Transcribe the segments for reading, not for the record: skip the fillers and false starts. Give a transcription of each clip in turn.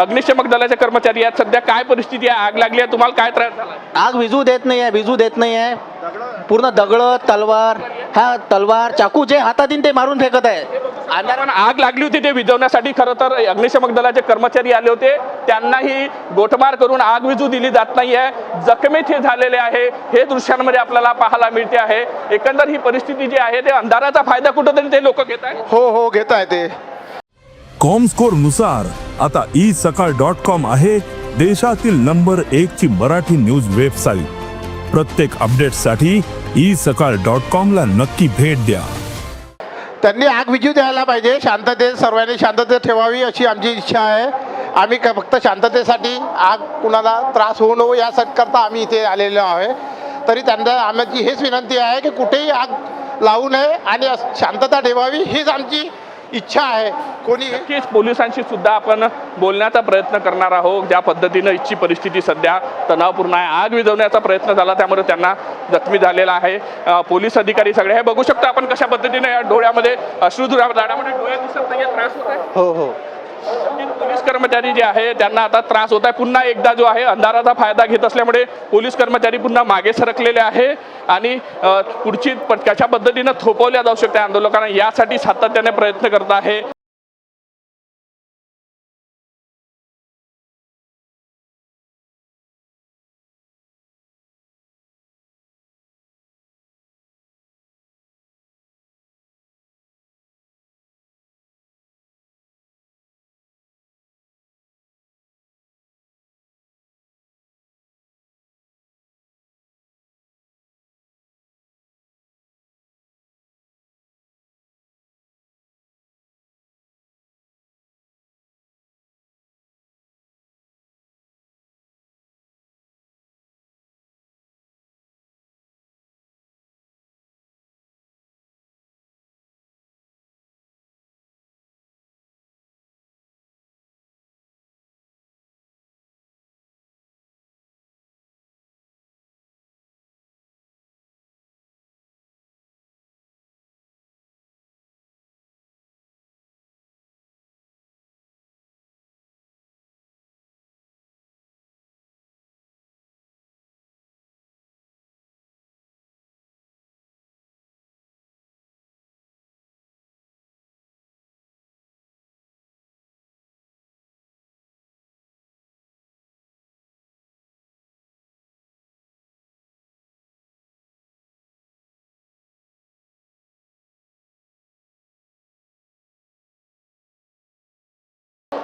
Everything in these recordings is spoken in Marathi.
अग्निशमक दलाचे कर्मचारी आहेत. सध्या काय परिस्थिती आहे? आग लागली आहे, तुम्हाला काय त्रास झाला? आग विझू देत नाही आहे. पूर्ण दगड, तलवार, चाकू जे हातात येईल ते मारून फेकत आहे. पण आग लागली होती ते विझवण्यासाठी खरं तर अग्निशमक दलाचे कर्मचारी आले होते. त्यांनाही गोटमार करून आग विझू दिली जात नाहीये. जखमी ते झालेले आहे, हे दृश्यांमध्ये आपल्याला पाहायला मिळते आहे. एकंदर ही परिस्थिती जी आहे ते अंधाराचा फायदा कुठेतरी ते लोक घेत आहेत. हो घेत आहे ते. कॉमस्कोर नुसार आता isakal.com आहे देशातील नंबर 1 ची मराठी न्यूज वेबसाईट. प्रत्येक अपडेटसाठी isakal.com ला नक्की भेट द्या. त्यांनी आग विझू द्यायला पाहिजे. शांततेत सर्वांनी शांतता ठेवावी अशी आमची इच्छा आहे. आम्ही फक्त शांततेसाठी आग कुणाला त्रास होऊ नको याकरता आम्ही इथे आलेलो आहे. तरी त्यांना आमची हेच विनंती आहे की कुठेही आग लावू नये आणि शांतता ठेवावी हीच आमची इच्छा आहे. कोणी नक्कीच पोलिसांशी सुद्धा आपण बोलण्याचा प्रयत्न करणार आहोत. ज्या पद्धतीनं इथची परिस्थिती सध्या तणावपूर्ण आहे. आग विझवण्याचा प्रयत्न झाला त्यामुळे त्यांना जखमी झालेला आहे. पोलीस अधिकारी सगळे हे बघू शकतो आपण कशा पद्धतीने या डोळ्यामध्ये अश्रुधुरामध्ये डोळ्यात दिसत नाहीये, त्रास होत आहे. हो पोलीस कर्मचारी जे आहे त्यांना आता त्रास होत आहे. पुन्हा एकदा जो आहे अंधाराचा फायदा घेत असल्यामुळे पोलीस कर्मचारी पुन्हा मागे सरकलेले आहे आणि पुढची कशा पद्धतीनं थोपवल्या जाऊ शकते आंदोलकांना यासाठी सातत्याने प्रयत्न करत आहे.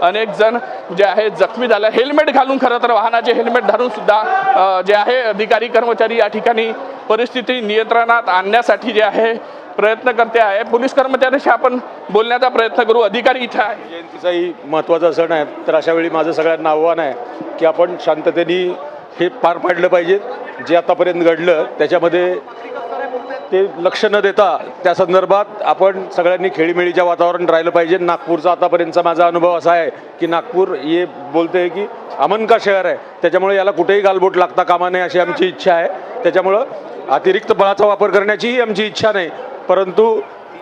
अनेक जण जे आहे जखमी झाले. हेल्मेट घालून खरं तर वाहनाचे हेल्मेट धरून सुद्धा जे आहे अधिकारी कर्मचारी या ठिकाणी परिस्थिती नियंत्रणात आणण्यासाठी जे आहे प्रयत्न करते आहे. पोलीस कर्मचाऱ्यांशी आपण बोलण्याचा प्रयत्न करू. अधिकारी इथे आहे. जयंतीचाही महत्त्वाचा सण आहे, तर अशा वेळी माझं सगळ्यांना आव्हान आहे की आपण शांततेने हे पार पाडलं पाहिजे. जे आतापर्यंत घडलं त्याच्यामध्ये ते लक्ष न देता त्या संदर्भात आपण सगळ्यांनी खेळीमेळीच्या वातावरण राहिलं पाहिजे. नागपूरचा आतापर्यंतचा माझा अनुभव असा आहे की नागपूर हे बोलते की अमन का शहर आहे, त्याच्यामुळे याला कुठेही गालबोट लागता कामा नये अशी आमची इच्छा आहे. त्याच्यामुळं अतिरिक्त बळाचा वापर करण्याचीही आमची इच्छा नाही, परंतु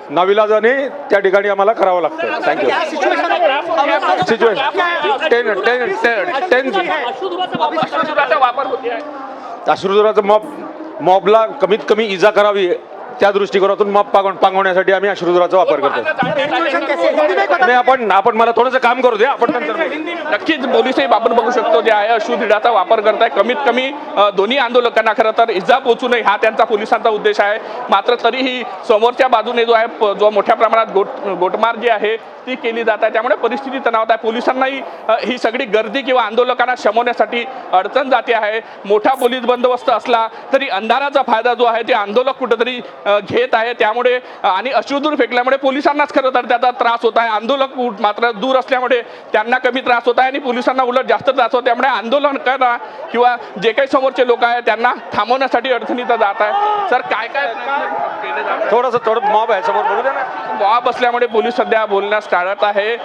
नाविलाजाने त्या ठिकाणी आम्हाला करावं लागतं. थँक्यू. अश्रुधुराचा मॉबला कमीत कमी इजा करावी त्या दृष्टिकोनातून मॉब पांगवण्यासाठी आम्ही अश्रुधुराचा वापर करतो. नाही आपण मला थोडंसं काम करू द्या, आपण नंतर नक्कीच पोलीसही आपण बघू शकतो जे आहे अश्रुधुराचा वापर करताय. कमीत कमी दोन्ही आंदोलकांना खरं तर इजा पोहोचू नये हा त्यांचा पोलिसांचा उद्देश आहे. मात्र तरीही समोरच्या बाजूने जो आहे जो मोठ्या प्रमाणात गोटमार जी आहे ती केली जात आहे. त्यामुळे परिस्थिती तणावात आहे. पोलिसांनाही ही सगळी गर्दी किंवा आंदोलकांना शमवण्यासाठी अडचण जाते आहे. मोठा पोलीस बंदोबस्त असला तरी अंधाराचा फायदा जो आहे ते आंदोलक कुठेतरी घेत आहे. त्यामुळे आणि अश्रुधूर फेकल्यामुळे पोलिसांनाच खरं तर त्याचा त्रास होत आहे. आंदोलक मात्र दूर असल्यामुळे त्यांना कमी त्रास होत आहे आणि पोलिसांना उलट जास्त त्रास होतो. त्यामुळे आंदोलकांना किंवा जे काही समोरचे लोक आहेत त्यांना थांबवण्यासाठी अडचणीचा जात आहे. सर काय काय थोडं मॉब आहे समोर बघू द्या ना. मॉब असल्यामुळे पोलीस सध्या बोलण्यास टाळत आहे.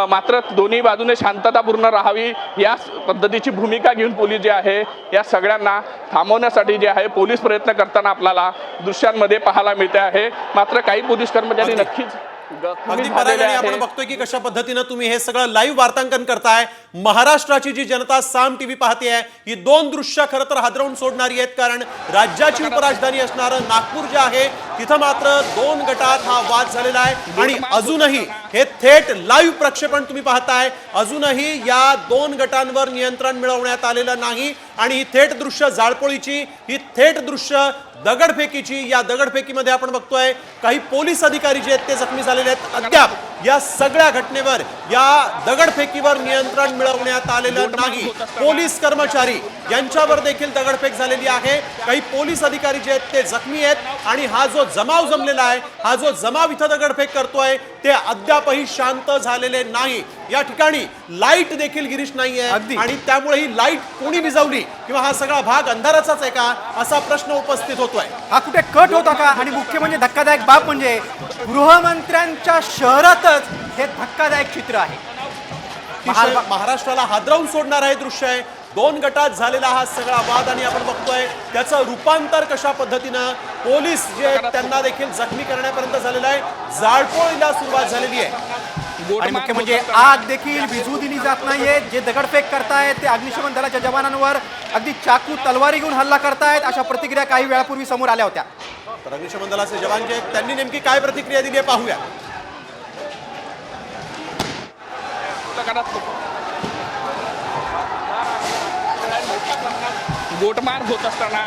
मात्र दोन्ही बाजूने शांततापूर्ण राहावी या पद्धतीची भूमिका घेऊन पोलीस जे आहे या सगळ्यांना थांबवण्यासाठी जे आहे पोलीस प्रयत्न करताना आपल्याला दृश्यांमध्ये पाहायला मिळते आहे. मात्र काही पोलीस कर्मचारी नक्कीच अगदी पराग, आणि आपण बघतोय की कशा पद्धतीनं तुम्ही हे सगळं लाईव्ह वार्तांकन करताय. महाराष्ट्राची जी जनता साम टीव्ही पाहते ही दोन दृश्य खरं तर हादरवून सोडणारी आहेत. कारण राज्याची उपराजधानी असणारं नागपूर जे आहे तिथं मात्र दोन गटात हा वाद झालेला आहे आणि अजूनही हे थेट लाईव्ह प्रक्षेपण तुम्ही पाहताय. अजूनही या दोन गटांवर नियंत्रण मिळवण्यात आलेलं नाही आणि ही थेट दृश्य जाळपोळीची, ही थेट दृश्य दगडफेकीची. या दगडफेकीमध्ये आपण बघतोय काही पोलीस अधिकारी जे आहेत ते जखमी झालेले आहेत. अद्याप या सगळ्या घटनेवर, या दगडफेकीवर नियंत्रण मिळवण्यात आलेलं नाही. पोलीस कर्मचारी यांच्यावर देखील दगडफेक झालेली आहे. काही पोलीस अधिकारी जे आहेत ते जखमी आहेत आणि हा जो जमाव जमलेला आहे, हा जो जमाव इथं दगडफेक करतोय ते अद्यापही शांत झालेले नाही. या ठिकाणी लाईट देखील गिरीश नाहीये आणि त्यामुळे ही लाईट कोणी विझवली किंवा हा सगळा भाग अंधाराचाच आहे का असा प्रश्न उपस्थित होतोय. हा कुठे कट होता का? आणि मुख्य म्हणजे धक्कादायक बाब म्हणजे गृहमंत्र्यांच्या शहरातच हे धक्कादायक चित्र आहे. महाराष्ट्राला हादरवून सोडणार हे दृश्य आहे. दोन गटात झालेला हा सगळा वाद आणि आपण बघतोय त्याचं रूपांतर कशा पद्धतीनं पोलीस जे आहेत त्यांना देखील जखमी करण्यापर्यंत झालेलं आहे. जाळपोळीला सुरुवात झालेली आहे आणि मुख्य म्हणजे आग देखील विझू दिली जात नाहीये. जे दगडफेक करतायत ते अग्निशमन दलाच्या जवानांवर अगदी चाकू तलवारी घेऊन हल्ला करतायत अशा प्रतिक्रिया काही वेळापूर्वी समोर आल्या होत्या. तर अग्निशमन दलाचे जवान जे आहेत त्यांनी नेमकी काय प्रतिक्रिया दिली आहे पाहूया. गोटमार होत असताना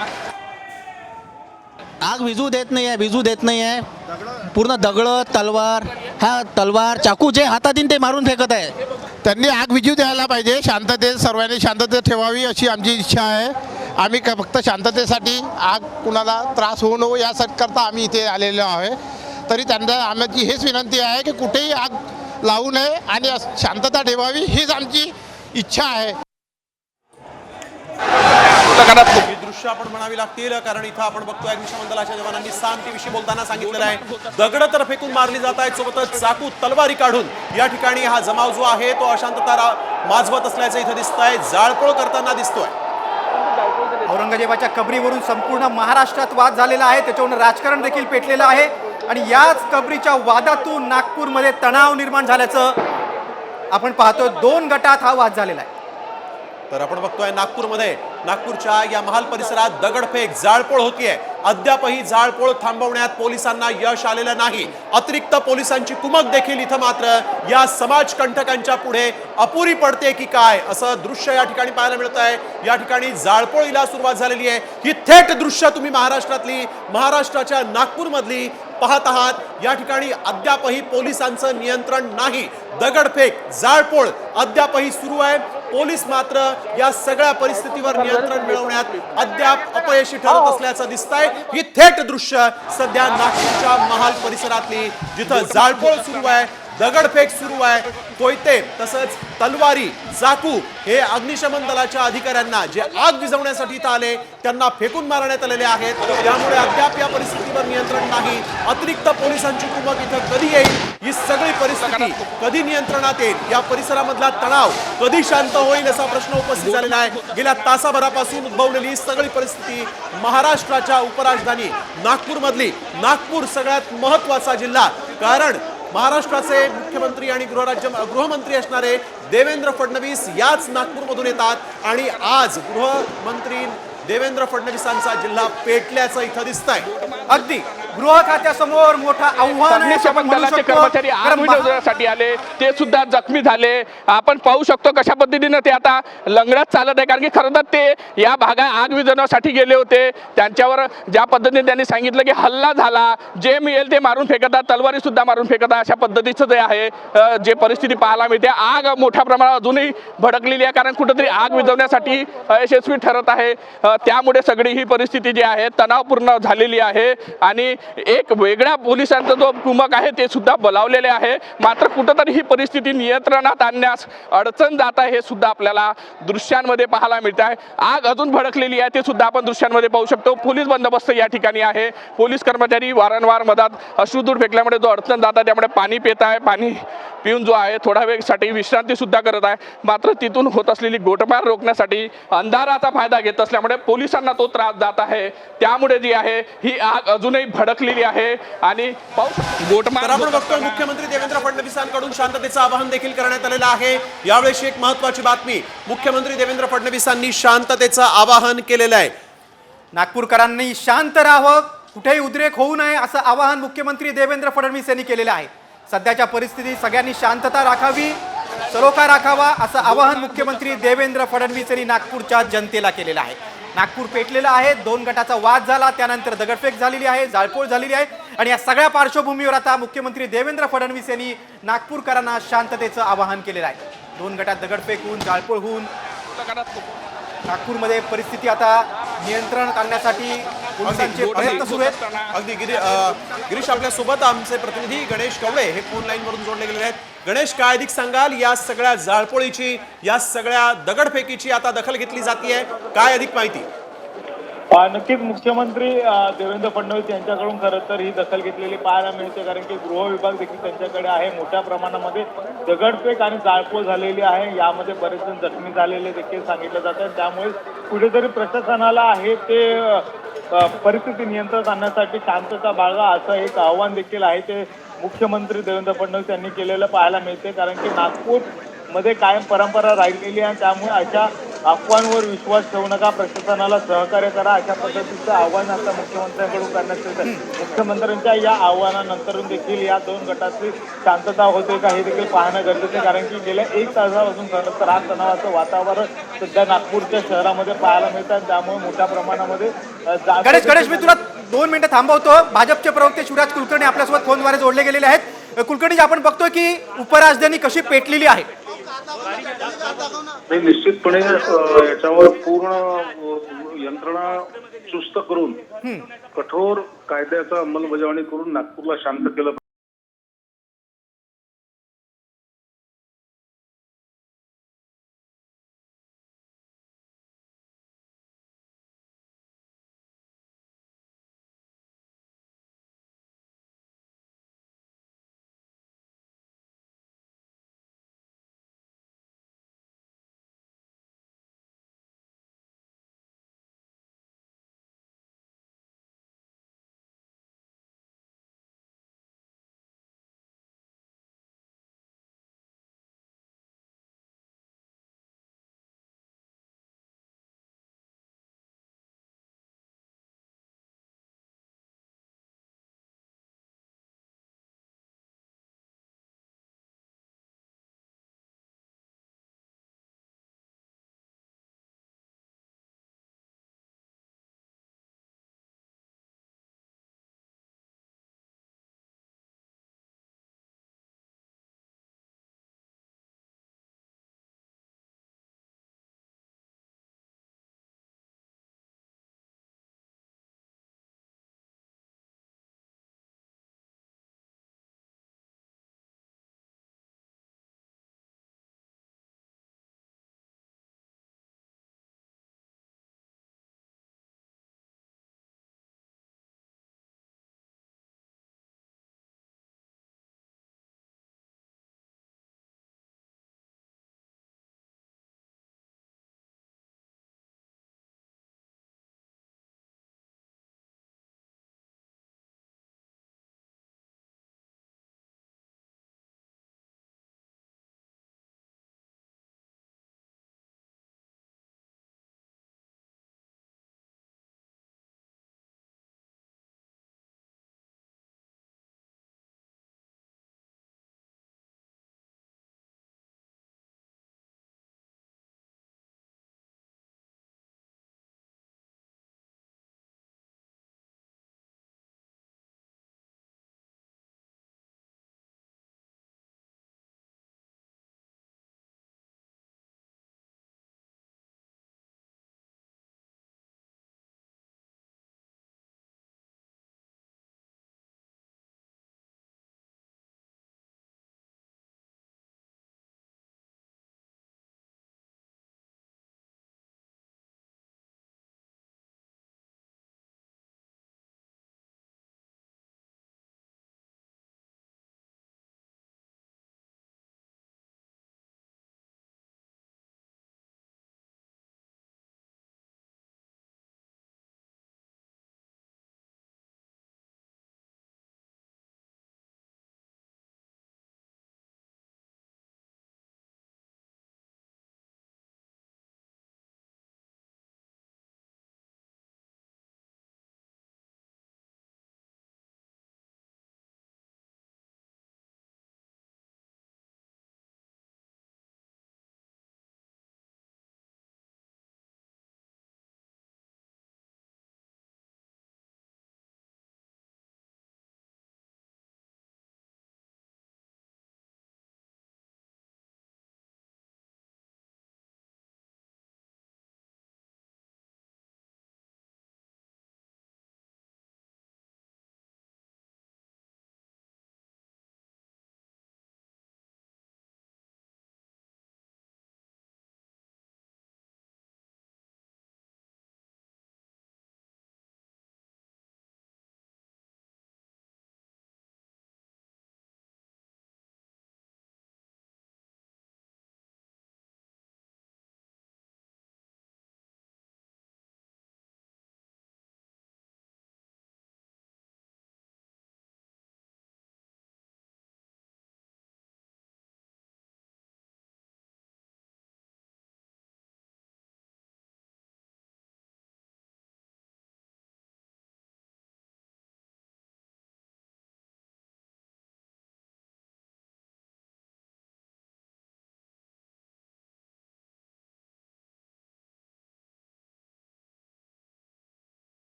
आग विझू देत नाही आहे. पूर्ण दगड, तलवार चाकू जे हातात येईल ते मारून फेकत आहे. त्यांनी आग विझू द्यायला पाहिजे. शांततेत सर्वांनी शांतता ठेवावी अशी आमची इच्छा आहे. आम्ही फक्त शांततेसाठी, आग कुणाला त्रास होऊ नको यासाठी करता आम्ही इथे आलेलो आहे. तरी त्यांना आमची हेच विनंती आहे की कुठेही आग लावू नये आणि शांतता ठेवावी हीच आमची इच्छा आहे. ही दृश्य आपण म्हणावी लागतील कारण इथं आपण बघतोय अग्निशमन दलाच्या जवानांनी साम टीव्हीशी बोलताना सांगितलेलं आहे दगड तर फेकून मारली जात आहेत, सोबतच चाकू तलवारी काढून या ठिकाणी हा जमाव जो आहे तो अशांतता माजवत असल्याचं इथं दिसतंय. जाळपोळ करताना दिसतोय. औरंगजेबाच्या कबरीवरून संपूर्ण महाराष्ट्रात वाद झालेला आहे. त्याच्यावरून राजकारण देखील पेटलेलं आहे आणि याच कबरीच्या वादातून नागपूरमध्ये तणाव निर्माण झाल्याचं आपण पाहतोय. दोन गटात हा वाद झालेला आहे. तर आपण बघतोय नागपूरच्या या महाल परिसरात दगडफेक, जाळपोळ होतीये. अद्यापही जाळपोळ थांबवण्यात पोलिसांना यश आलेलं नाही. अतिरिक्त पोलिसांची कुमक देखील इथं मात्र या समाजकंटकांच्या पुढे अपुरी पडते की काय असं दृश्य या ठिकाणी पाहायला मिळत आहे. या ठिकाणी जाळपोळीला सुरुवात झालेली आहे. ही थेट दृश्य तुम्ही महाराष्ट्राच्या नागपूरमधली पाहत आहात. या ठिकाणी अद्यापही पोलिसांचं नियंत्रण नाही. दगडफेक, जाळपोळ अद्यापही सुरू आहे. पोलीस मात्र या सगळ्या परिस्थितीवर नियंत्रण मिळवण्यात अद्याप अपयशी ठरत असल्याचं दिसतंय. ही थेट दृश्य सध्या नागपूरच्या महाल परिसरातली, जिथं जाळपोळ सुरू आहे, दगडफेक सुरू आहे. कोयते तसंच तलवारी, चाकू हे अग्निशमन दलाच्या अधिकाऱ्यांना जे आग विझवण्यासाठी इथं आले त्यांना फेकून मारण्यात आलेले आहेत. त्यामुळे अद्याप या परिस्थितीवर नियंत्रण नाही. अतिरिक्त पोलिसांची कुमक इथं कधी येईल, ही सगळी परिस्थिती कधी नियंत्रणात येईल, या परिसरामधला तणाव कधी शांत होईल असा प्रश्न उपस्थित झालेला आहे. गेल्या तासाभरापासून उद्भवलेली सगळी परिस्थिती महाराष्ट्राच्या उपराजधानी नागपूर सगळ्यात महत्वाचा जिल्हा, कारण महाराष्ट्राचे मुख्यमंत्री आणि गृहमंत्री असणारे देवेंद्र फडणवीस याच नागपूरमधून येतात आणि आज गृहमंत्री देवेंद्र फडणवीसांचा जिल्हा पेटल्याचं इथं दिसतंय. अगदी गृह खात्यासमोर मोठा आव्हान आहे. अग्निशमन दलाचे कर्मचारी आग विझवण्यासाठी आले, ते सुद्धा जखमी झाले. आपण पाहू शकतो कशा पद्धतीने ते आता लंगडत चालत आहे, कारण की खरं तर ते या भागात आग विझवण्यासाठी गेले होते. त्यांच्यावर ज्या पद्धतीने त्यांनी सांगितलं की हल्ला झाला, जे मिळेल ते मारून फेकतात, तलवारी सुद्धा मारून फेकतात, अशा पद्धतीचं जे आहे जे परिस्थिती पाहायला मिळते. आग मोठ्या प्रमाणात अजूनही भडकलेली आहे, कारण कुठेतरी आग विझवण्यासाठी यशस्वी ठरत आहे. त्यामुळे सगळी ही परिस्थिती जी आहे तणावपूर्ण झालेली आहे आणि एक वेगळ्या पोलिसांचा जो कुमक आहे ते सुद्धा बोलावलेले आहे. मात्र कुठंतरी ही परिस्थिती नियंत्रणात आणण्यास अडचण जात आहे हे सुद्धा आपल्याला दृश्यांमध्ये पाहायला मिळत आहे. आग अजून भडकलेली आहे ते सुद्धा आपण दृश्यांमध्ये पाहू शकतो. पोलीस बंदोबस्त या ठिकाणी आहे. पोलीस कर्मचारी वारंवार मधात अश्रुधूर फेकल्यामुळे जो अडचण जात आहे त्यामुळे पाणी पित आहे, पाणी पिऊन जो आहे थोडा वेळसाठी विश्रांती सुद्धा करत आहे. मात्र तिथून होत असलेली गोटमार रोखण्यासाठी अंधाराचा फायदा घेत असल्यामुळे पोलिसांना तो त्रास जात आहे. त्यामुळे जी आहे ही आग अजूनही भडकलेली आहे आणि गोटमार तर आपण बघतोय मुख्यमंत्री देवेंद्र फडणवीसांकडून शांततेचं आवाहन देखील करण्यात आलेलं आहे. यावेळेस एक महत्त्वाची बातमी, मुख्यमंत्री देवेंद्र फडणवीसांनी शांततेचं आवाहन केलेलं आहे. नागपूरकरांनी शांत राहावं, कुठेही उद्रेक होऊ नये असं आवाहन मुख्यमंत्री देवेंद्र फडणवीस यांनी केलेलं आहे. सध्याच्या परिस्थितीत सगळ्यांनी शांतता राखावी, सलोखा राखावा असं आवाहन मुख्यमंत्री देवेंद्र फडणवीस यांनी नागपूरच्या जनतेला केलेलं आहे. नागपूर पेटलेलं आहे, 2 गटाचा वाद झाला, त्यानंतर दगडफेक झालेली आहे, जाळपोळ झालेली आहे आणि या सगळ्या पार्श्वभूमीवर आता मुख्यमंत्री देवेंद्र फडणवीस यांनी नागपूरकरांना शांततेचं आवाहन केलेलं आहे. 2 गटात दगडफेक होऊन, जाळपोळ होऊन नागपूरमध्ये परिस्थिती आता नियंत्रणात आणण्यासाठी पोलिसांचे प्रयत्न सुरू आहेत. अगदी गिरीश, आपल्या सोबत आमचे प्रतिनिधी गणेश कवळे हे फोन लाईन वरून जोडले गेलेले आहेत. गणेश, काय अधिक सांगाल या सगळ्या जाळपोळीची, या सगळ्या दगडफेकीची आता दखल घेतली जाते, काय अधिक माहिती? नक्कीच मुख्यमंत्री देवेंद्र फडणवीस यांच्याकडून खरं तर ही दखल घेतलेली पाहायला मिळते, कारण की गृह विभाग देखील त्यांच्याकडे आहे. मोठ्या प्रमाणामध्ये दगडफेक आणि जाळपोळ झालेली आहे, यामध्ये बरेच जण जखमी झालेले देखील सांगितलं जातं. त्यामुळे कुठेतरी प्रशासनाला आहे ते परिस्थिती नियंत्रणात आणण्यासाठी शांतता बाळगा असं एक आव्हान देखील आहे ते मुख्यमंत्री देवेंद्र फडणवीस यांनी केलेलं पाहायला मिळते. कारण की नागपूरमध्ये कायम परंपरा राहिलेली आहे, त्यामुळे अशा अफवांवर विश्वास ठेवू नका, प्रशासनाला सहकार्य करा, अशा पद्धतीचं आव्हान आता मुख्यमंत्र्यांकडून करण्यात येत आहे. मुख्यमंत्र्यांच्या या आव्हानानंतर देखील या 2 गटाची शांतता होते का हे देखील पाहणं गरजेचं आहे. कारण की गेल्या 1 तासापासून खरं तर आज तणावाचं वातावरण सध्या नागपूरच्या शहरामध्ये पाहायला मिळतात. त्यामुळे मोठ्या प्रमाणामध्ये गणेश, मी तुला 2 मिनिटं थांबवतो. भाजपचे प्रवक्ते शिवराज कुलकर्णी आपल्यासोबत फोनद्वारे जोडले गेलेले आहेत. कुलकर्णी, आपण बघतोय की उपराजधानी कशी पेटलेली आहे. निश्चितपणे याच्यावर पूर्ण यंत्रणा चुस्त करून कठोर कायद्याचा अंमलबजावणी करून नागपूरला शांत केलं.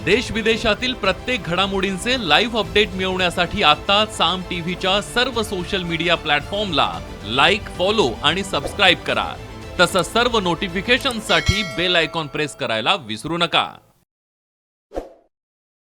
देश विदेशातील प्रत्येक घडामोडींचे लाईव्ह अपडेट मिळवण्यासाठी आता साम टीव्हीच्या सर्व सोशल मीडिया प्लॅटफॉर्मला लाईक, फॉलो आणि सबस्क्राईब करा. तसंच सर्व नोटिफिकेशनसाठी बेल आयकॉन प्रेस करायला विसरू नका.